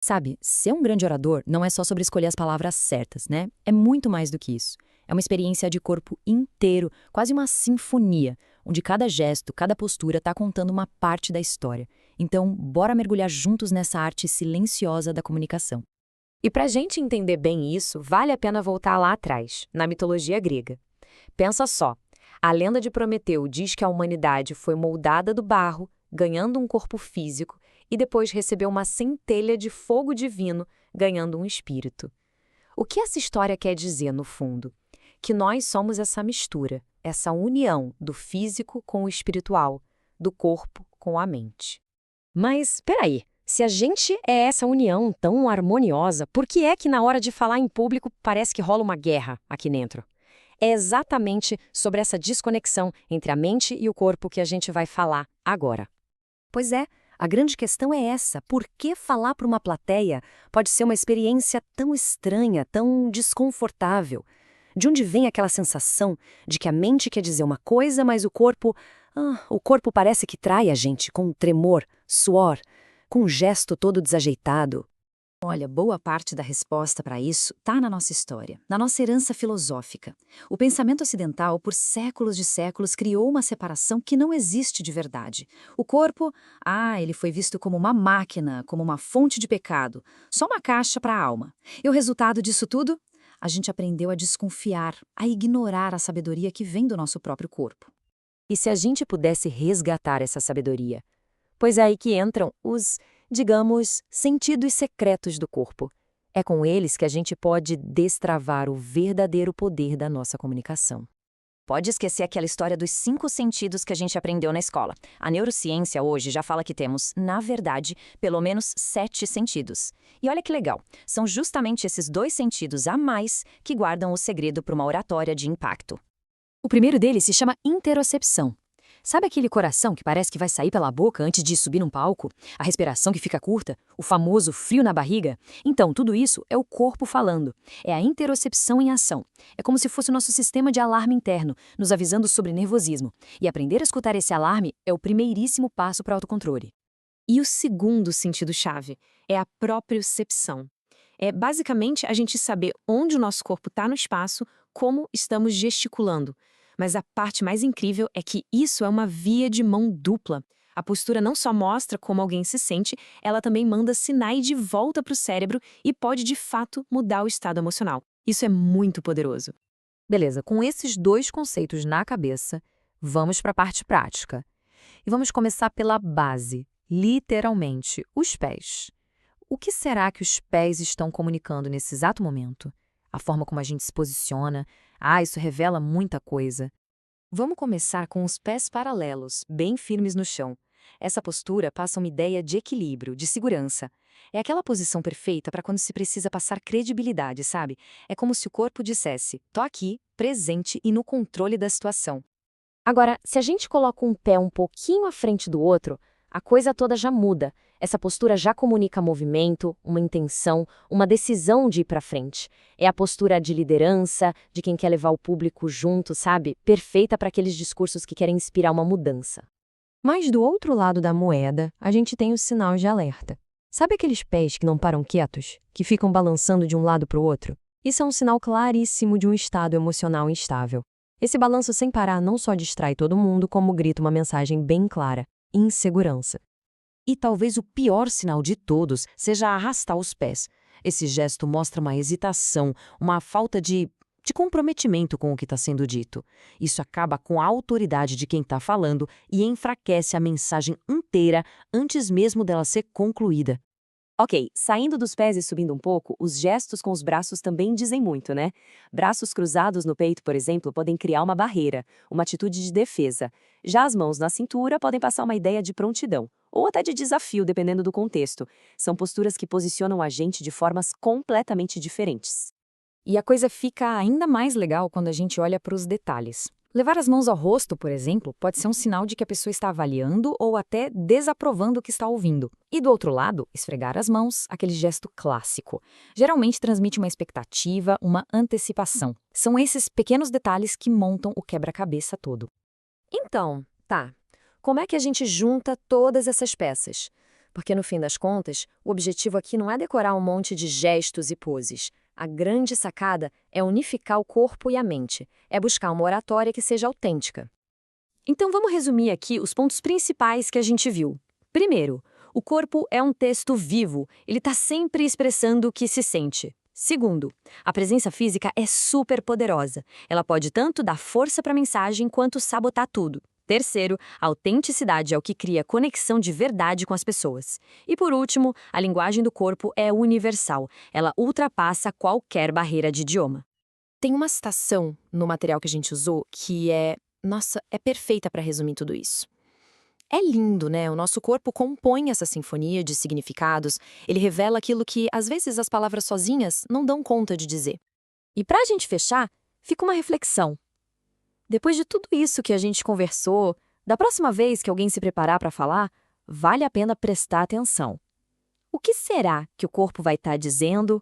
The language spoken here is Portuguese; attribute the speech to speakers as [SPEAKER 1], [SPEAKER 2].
[SPEAKER 1] Sabe, ser um grande orador não é só sobre escolher as palavras certas, né? É muito mais do que isso. É uma experiência de corpo inteiro, quase uma sinfonia, onde cada gesto, cada postura está contando uma parte da história. Então, bora mergulhar juntos nessa arte silenciosa da comunicação.
[SPEAKER 2] E para a gente entender bem isso, vale a pena voltar lá atrás, na mitologia grega. Pensa só, a lenda de Prometeu diz que a humanidade foi moldada do barro, ganhando um corpo físico, e depois recebeu uma centelha de fogo divino, ganhando um espírito. O que essa história quer dizer, no fundo? Que nós somos essa mistura, essa união do físico com o espiritual, do corpo com a mente.
[SPEAKER 3] Mas, peraí, se a gente é essa união tão harmoniosa, por que é que na hora de falar em público parece que rola uma guerra aqui dentro? É exatamente sobre essa desconexão entre a mente e o corpo que a gente vai falar agora.
[SPEAKER 1] Pois é, a grande questão é essa: por que falar para uma plateia pode ser uma experiência tão estranha, tão desconfortável? De onde vem aquela sensação de que a mente quer dizer uma coisa, mas o corpo parece que trai a gente com tremor, suor, com um gesto todo desajeitado? Olha, boa parte da resposta para isso está na nossa história, na nossa herança filosófica. O pensamento ocidental, por séculos de séculos, criou uma separação que não existe de verdade. O corpo, ele foi visto como uma máquina, como uma fonte de pecado, só uma caixa para a alma. E o resultado disso tudo? A gente aprendeu a desconfiar, a ignorar a sabedoria que vem do nosso próprio corpo.
[SPEAKER 2] E se a gente pudesse resgatar essa sabedoria? Pois é aí que entram os, digamos, sentidos secretos do corpo. É com eles que a gente pode destravar o verdadeiro poder da nossa comunicação.
[SPEAKER 4] Pode esquecer aquela história dos 5 sentidos que a gente aprendeu na escola. A neurociência hoje já fala que temos, na verdade, pelo menos 7 sentidos. E olha que legal, são justamente esses 2 sentidos a mais que guardam o segredo para uma oratória de impacto.
[SPEAKER 1] O primeiro deles se chama interocepção. Sabe aquele coração que parece que vai sair pela boca antes de subir num palco? A respiração que fica curta? O famoso frio na barriga? Então, tudo isso é o corpo falando. É a interocepção em ação. É como se fosse o nosso sistema de alarme interno, nos avisando sobre nervosismo. E aprender a escutar esse alarme é o primeiríssimo passo para o autocontrole.
[SPEAKER 5] E o segundo sentido-chave é a propriocepção. É basicamente a gente saber onde o nosso corpo está no espaço, como estamos gesticulando. Mas a parte mais incrível é que isso é uma via de mão dupla. A postura não só mostra como alguém se sente, ela também manda sinais de volta para o cérebro e pode, de fato, mudar o estado emocional. Isso é muito poderoso.
[SPEAKER 2] Beleza, com esses 2 conceitos na cabeça, vamos para a parte prática. E vamos começar pela base, literalmente, os pés. O que será que os pés estão comunicando nesse exato momento? A forma como a gente se posiciona, isso revela muita coisa. Vamos começar com os pés paralelos, bem firmes no chão. Essa postura passa uma ideia de equilíbrio, de segurança. É aquela posição perfeita para quando se precisa passar credibilidade, sabe? É como se o corpo dissesse: tô aqui, presente e no controle da situação.
[SPEAKER 3] Agora, se a gente coloca um pé um pouquinho à frente do outro, a coisa toda já muda. Essa postura já comunica movimento, uma intenção, uma decisão de ir para frente. É a postura de liderança, de quem quer levar o público junto, sabe? Perfeita para aqueles discursos que querem inspirar uma mudança.
[SPEAKER 6] Mas do outro lado da moeda, a gente tem os sinais de alerta. Sabe aqueles pés que não param quietos, que ficam balançando de um lado para o outro? Isso é um sinal claríssimo de um estado emocional instável. Esse balanço sem parar não só distrai todo mundo, como grita uma mensagem bem clara: insegurança.
[SPEAKER 1] E talvez o pior sinal de todos seja arrastar os pés. Esse gesto mostra uma hesitação, uma falta de comprometimento com o que está sendo dito. Isso acaba com a autoridade de quem está falando e enfraquece a mensagem inteira antes mesmo dela ser concluída.
[SPEAKER 2] Ok, saindo dos pés e subindo um pouco, os gestos com os braços também dizem muito, né? Braços cruzados no peito, por exemplo, podem criar uma barreira, uma atitude de defesa. Já as mãos na cintura podem passar uma ideia de prontidão, ou até de desafio, dependendo do contexto. São posturas que posicionam a gente de formas completamente diferentes.
[SPEAKER 1] E a coisa fica ainda mais legal quando a gente olha para os detalhes. Levar as mãos ao rosto, por exemplo, pode ser um sinal de que a pessoa está avaliando ou até desaprovando o que está ouvindo. E do outro lado, esfregar as mãos, aquele gesto clássico. Geralmente transmite uma expectativa, uma antecipação. São esses pequenos detalhes que montam o quebra-cabeça todo.
[SPEAKER 2] Então, tá. Como é que a gente junta todas essas peças?
[SPEAKER 1] Porque no fim das contas, o objetivo aqui não é decorar um monte de gestos e poses. A grande sacada é unificar o corpo e a mente, é buscar uma oratória que seja autêntica.
[SPEAKER 3] Então vamos resumir aqui os pontos principais que a gente viu. Primeiro, o corpo é um texto vivo, ele está sempre expressando o que se sente. Segundo, a presença física é super poderosa. Ela pode tanto dar força para a mensagem quanto sabotar tudo. Terceiro, a autenticidade é o que cria conexão de verdade com as pessoas. E por último, a linguagem do corpo é universal. Ela ultrapassa qualquer barreira de idioma.
[SPEAKER 5] Tem uma citação no material que a gente usou que é perfeita para resumir tudo isso. É lindo, né? O nosso corpo compõe essa sinfonia de significados, ele revela aquilo que, às vezes, as palavras sozinhas não dão conta de dizer.
[SPEAKER 3] E para a gente fechar, fica uma reflexão. Depois de tudo isso que a gente conversou, da próxima vez que alguém se preparar para falar, vale a pena prestar atenção. O que será que o corpo vai estar dizendo